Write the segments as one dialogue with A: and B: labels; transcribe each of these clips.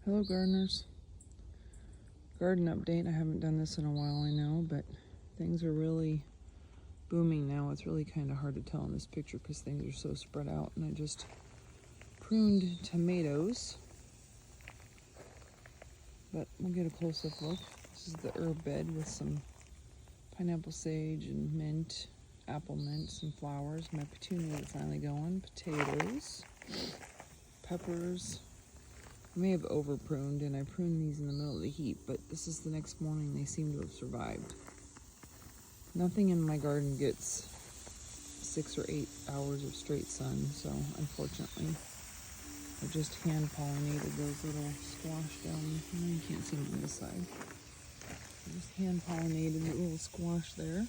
A: Hello gardeners. Garden update. I haven't done this in a while, I know, but things are really booming now. It's really kind of hard to tell in this picture because things are so spread out. And I just pruned tomatoes, but we'll get a close-up look. This is the herb bed with some pineapple sage and mint, apple mint, some flowers. My petunia is finally going. Potatoes, peppers. I may have over pruned, and I pruned these in the middle of the heat, but this is the next morning. They seem to have survived. Nothing in my garden gets 6 or 8 hours of straight sun, so unfortunately I just hand pollinated those little squash down. You can't see them on this side. I just hand pollinated the little squash there.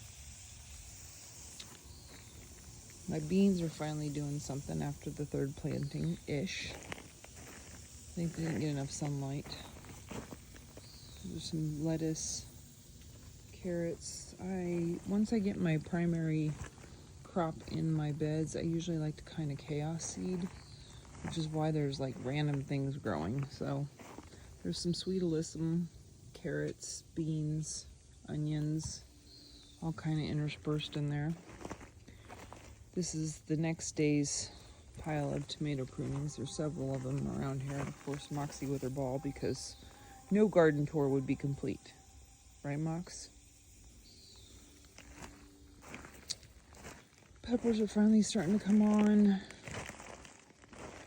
A: My beans are finally doing something after the third planting-ish. I think they didn't get enough sunlight. There's some lettuce, carrots. Once I get my primary crop in my beds, I usually like to kind of chaos seed, which is why there's like random things growing. So there's some sweet alyssum, carrots, beans, onions, all kind of interspersed in there. This is the next day's pile of tomato prunings. There's several of them around here. Of course, Moxie with her ball, because no garden tour would be complete. Right, Mox? Peppers are finally starting to come on.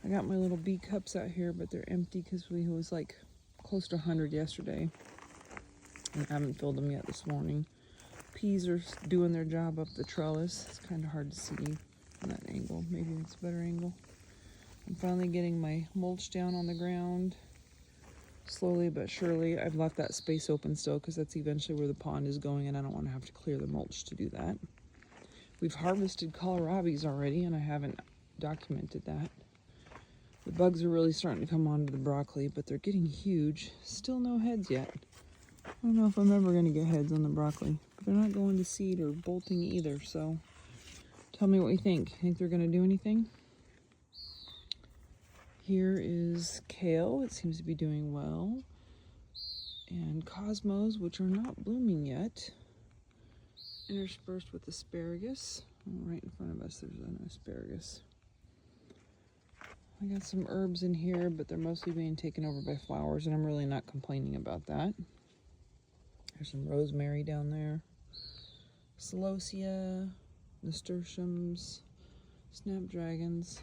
A: I got my little bee cups out here, but they're empty because we was like close to 100 yesterday. And I haven't filled them yet this morning. Peas are doing their job up the trellis. It's kind of hard to see from that angle. Maybe it's a better angle. I'm finally getting my mulch down on the ground. Slowly but surely. I've left that space open still because that's eventually where the pond is going, and I don't want to have to clear the mulch to do that. We've harvested kohlrabies already, and I haven't documented that. The bugs are really starting to come onto the broccoli, but they're getting huge. Still no heads yet. I don't know if I'm ever going to get heads on the broccoli, but they're not going to seed or bolting either, so tell me what you think. Think they're going to do anything? Here is kale. It seems to be doing well. And cosmos, which are not blooming yet, interspersed with asparagus. Right in front of us, there's an asparagus. I got some herbs in here, but they're mostly being taken over by flowers, and I'm really not complaining about that. There's some rosemary down there. Celosia, nasturtiums, snapdragons.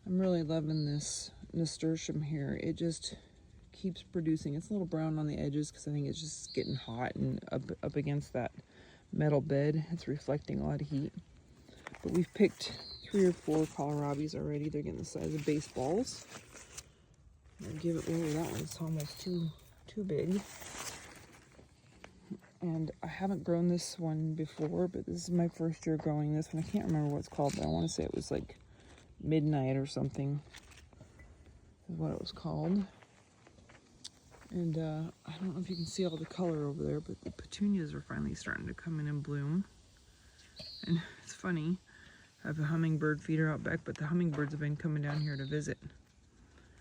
A: I'm really loving this nasturtium here. It just keeps producing. It's a little brown on the edges because I think it's just getting hot and up against that metal bed. It's reflecting a lot of heat. But we've picked 3 or 4 kohlrabies already. They're getting the size of baseballs. I'll give it, oh, that one's almost too big. And I haven't grown this one before, but this is my first year growing this one. I can't remember what it's called, but I want to say it was like Midnight or something is what it was called. And I don't know if you can see all the color over there, but the petunias are finally starting to come in and bloom. And it's funny, I have a hummingbird feeder out back, but the hummingbirds have been coming down here to visit.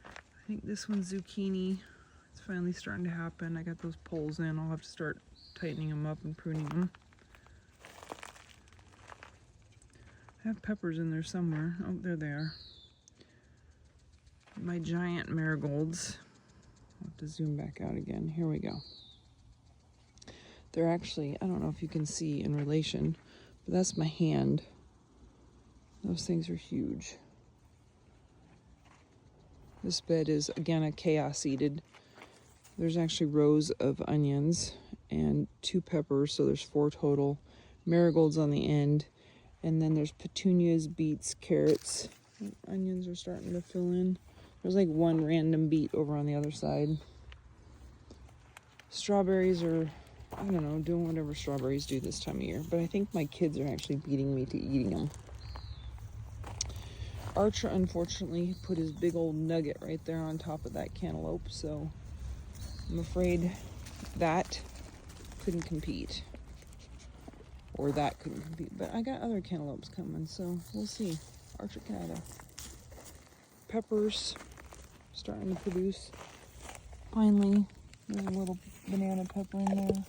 A: I think this one's zucchini. It's finally starting to happen. I got those poles in. I'll have to start tightening them up and pruning them. I have peppers in there somewhere. Oh, there they are. My giant marigolds. I'll have to zoom back out again. Here we go. They're actually, I don't know if you can see in relation, but that's my hand. Those things are huge. This bed is, again, a chaos seeded. There's actually rows of onions and 2 peppers, so there's 4 total. Marigolds on the end. And then there's petunias, beets, carrots. Onions are starting to fill in. There's like 1 random beet over on the other side. Strawberries are, I don't know, doing whatever strawberries do this time of year. But I think my kids are actually beating me to eating them. Archer, unfortunately, put his big old nugget right there on top of that cantaloupe. So I'm afraid that couldn't compete. Or that couldn't compete. But I got other cantaloupes coming, so we'll see. Archer Canada. Peppers. starting to produce. Finally, there's a little banana pepper in there.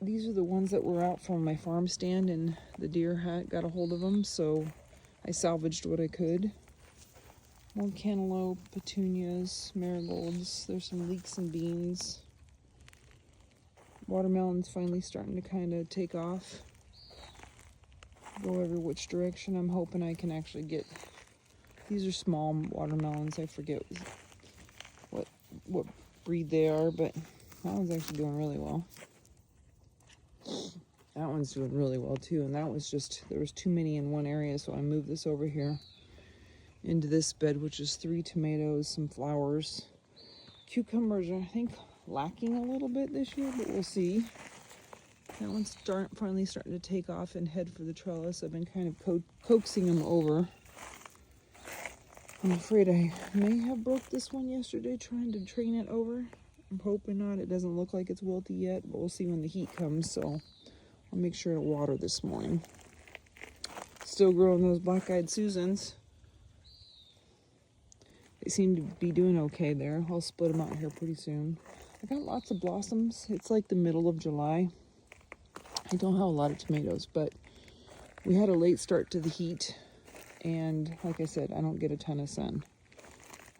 A: These are the ones that were out from my farm stand, and the deer had got a hold of them, so I salvaged what I could. More cantaloupe, petunias, marigolds. There's some leeks and beans. Watermelon's finally starting to kind of take off. Go every which direction. I'm hoping I can actually get... These are small watermelons. I forget what breed they are, but that one's actually doing really well. That one's doing really well too, and that was just, there was too many in one area, so I moved this over here into this bed, which is 3 tomatoes, some flowers. Cucumbers are, I think, lacking a little bit this year, but we'll see. That one's finally starting to take off and head for the trellis. I've been kind of coaxing them over. I'm afraid I may have broke this one yesterday trying to train it over. I'm hoping not. It doesn't look like it's wilty yet, but we'll see when the heat comes, so I'll make sure to water this morning. Still growing those black-eyed Susans. They seem to be doing okay there. I'll split them out here pretty soon. I got lots of blossoms. It's like the middle of July. I don't have a lot of tomatoes, but we had a late start to the heat, and like I said, I don't get a ton of sun.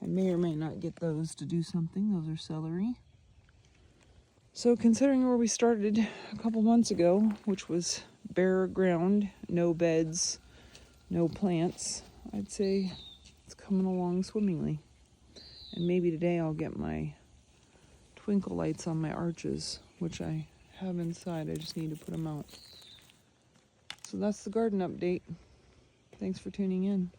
A: I may or may not get those to do something. Those are celery. So considering where we started a couple months ago, which was bare ground, no beds, no plants, I'd say it's coming along swimmingly. And maybe today I'll get my twinkle lights on my arches, which I have inside. I just need to put them out. So that's the garden update. Thanks for tuning in.